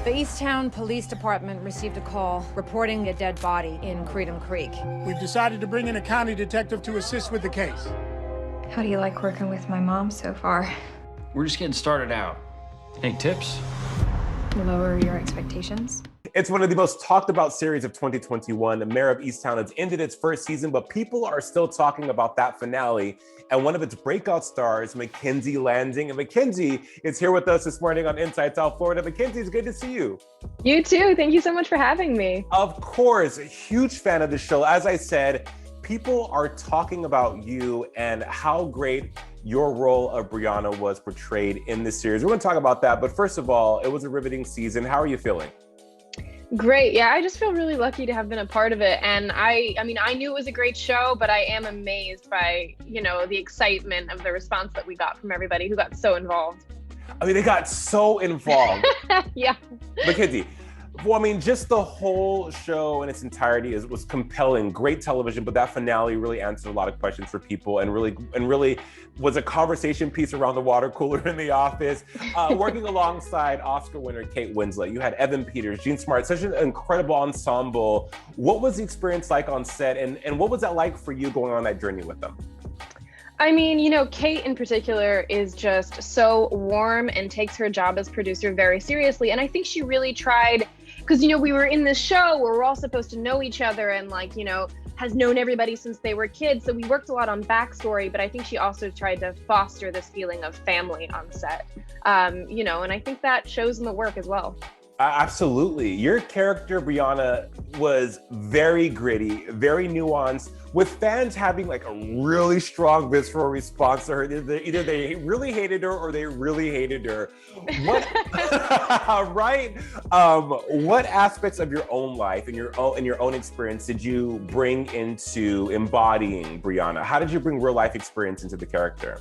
The Easttown Police Department received a call reporting a dead body in Creedham Creek. We've decided to bring in a county detective to assist with the case. How do you like working with my mom so far? We're just getting started out. Any tips? Lower your expectations? It's one of the most talked about series of 2021. Mare of Easttown has ended its first season, but people are still talking about that finale and one of its breakout stars, Mackenzie Landing. And Mackenzie is here with us this morning on Inside South Florida. Mackenzie, it's good to see you. You too. Thank you so much for having me. Of course, a huge fan of the show. As I said, people are talking about you and how great your role of Brianna was portrayed in this series. We're going to talk about that. But first of all, it was a riveting season. How are you feeling? Great. Yeah, I just feel really lucky to have been a part of it. And I mean, I knew it was a great show, but I am amazed by, the excitement of the response that we got from everybody who got so involved. I mean, they got so involved. Yeah. Mackenzie, well, I mean, just the whole show in its entirety was compelling, great television, but that finale really answered a lot of questions for people and really was a conversation piece around the water cooler in the office. Working alongside Oscar winner Kate Winslet, you had Evan Peters, Jean Smart, such an incredible ensemble. What was the experience like on set, and what was that like for you going on that journey with them? I mean, Kate in particular is just so warm and takes her job as producer very seriously. And I think she really tried, because, we were in this show where we're all supposed to know each other and has known everybody since they were kids. So we worked a lot on backstory, but I think she also tried to foster this feeling of family on set, and I think that shows in the work as well. Absolutely. Your character, Brianna, was very gritty, very nuanced, with fans having like a really strong visceral response to her. Either they really hated her or they really hated her. What, right? What aspects of your own life and your own experience did you bring into embodying Brianna? How did you bring real life experience into the character?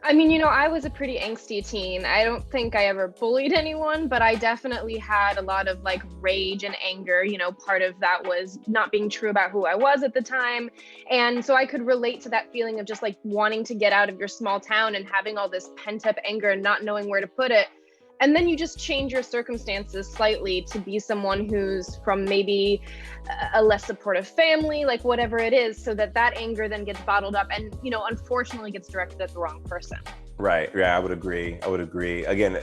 I mean, I was a pretty angsty teen. I don't think I ever bullied anyone, but I definitely had a lot of rage and anger. Part of that was not being true about who I was at the time. And so I could relate to that feeling of just wanting to get out of your small town and having all this pent up anger and not knowing where to put it. And then you just change your circumstances slightly to be someone who's from maybe a less supportive family, whatever it is, so that anger then gets bottled up and, unfortunately gets directed at the wrong person. Right. Yeah, I would agree. Again,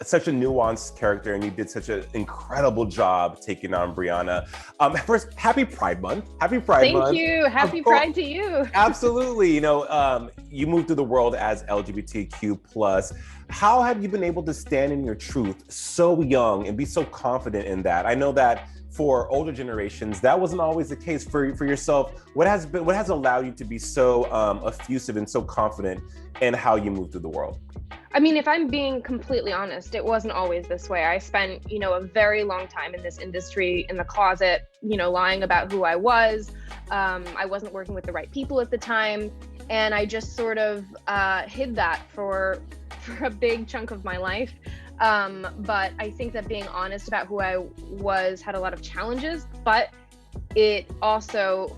such a nuanced character, and you did such an incredible job taking on Brianna. First, happy Pride Month. Happy Pride Month. Thank you. Happy Pride to you. Absolutely. You moved through the world as LGBTQ+. How have you been able to stand in your truth so young and be so confident in that? I know that for older generations, that wasn't always the case for yourself. What has allowed you to be so effusive and so confident in how you move through the world? I mean, if I'm being completely honest, it wasn't always this way. I spent, a very long time in this industry, in the closet, lying about who I was. I wasn't working with the right people at the time. And I just sort of hid that for a big chunk of my life. But I think that being honest about who I was had a lot of challenges, but it also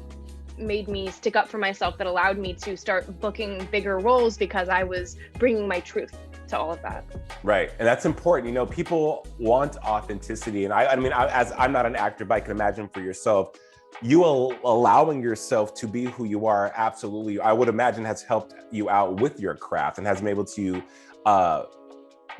made me stick up for myself, that allowed me to start booking bigger roles because I was bringing my truth to all of that. Right. And that's important. People want authenticity. And I mean, as I'm not an actor, but I can imagine for yourself, you allowing yourself to be who you are, absolutely, I would imagine has helped you out with your craft and has been able to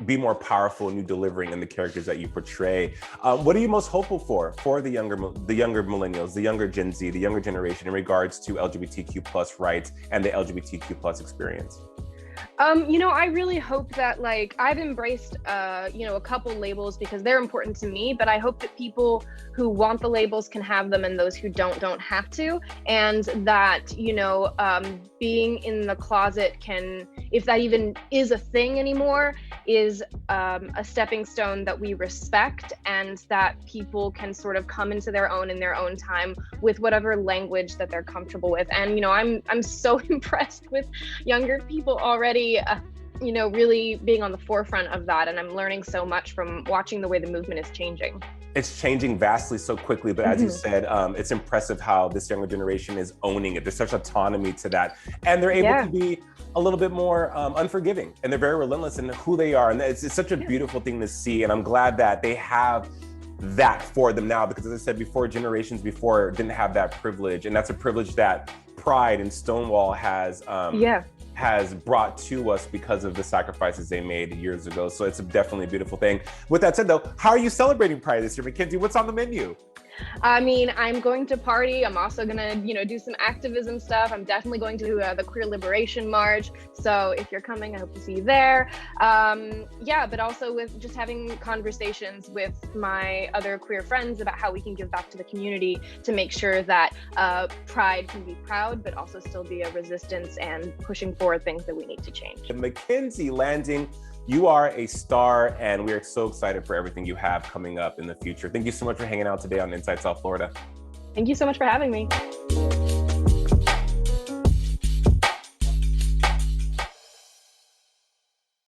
be more powerful in you delivering in the characters that you portray. What are you most hopeful for the younger millennials, the younger Gen Z, the younger generation in regards to LGBTQ+ rights and the LGBTQ+ experience? I really hope that I've embraced, a couple labels because they're important to me, but I hope that people who want the labels can have them and those who don't have to. And that, being in the closet can, if that even is a thing anymore, is a stepping stone that we respect, and that people can sort of come into their own in their own time with whatever language that they're comfortable with. And, I'm so impressed with younger people already. you know, really being on the forefront of that. And I'm learning so much from watching the way the movement is changing. It's changing vastly so quickly, but as you said, it's impressive how this younger generation is owning it. There's such autonomy to that. And they're able to be a little bit more unforgiving, and they're very relentless in who they are. And it's such a beautiful thing to see. And I'm glad that they have that for them now, because as I said before, generations before didn't have that privilege. And that's a privilege that Pride and Stonewall has brought to us because of the sacrifices they made years ago. So it's definitely a beautiful thing. With that said though, how are you celebrating Pride this year? Mackenzie, what's on the menu? I mean, I'm going to party. I'm also gonna, you know, do some activism stuff. I'm definitely going to the Queer Liberation March. So if you're coming, I hope to see you there. Yeah, but also with just having conversations with my other queer friends about how we can give back to the community to make sure that Pride can be proud, but also still be a resistance and pushing forward things that we need to change. Mackenzie Landing, you are a star, and we are so excited for everything you have coming up in the future. Thank you so much for hanging out today on Inside South Florida. Thank you so much for having me.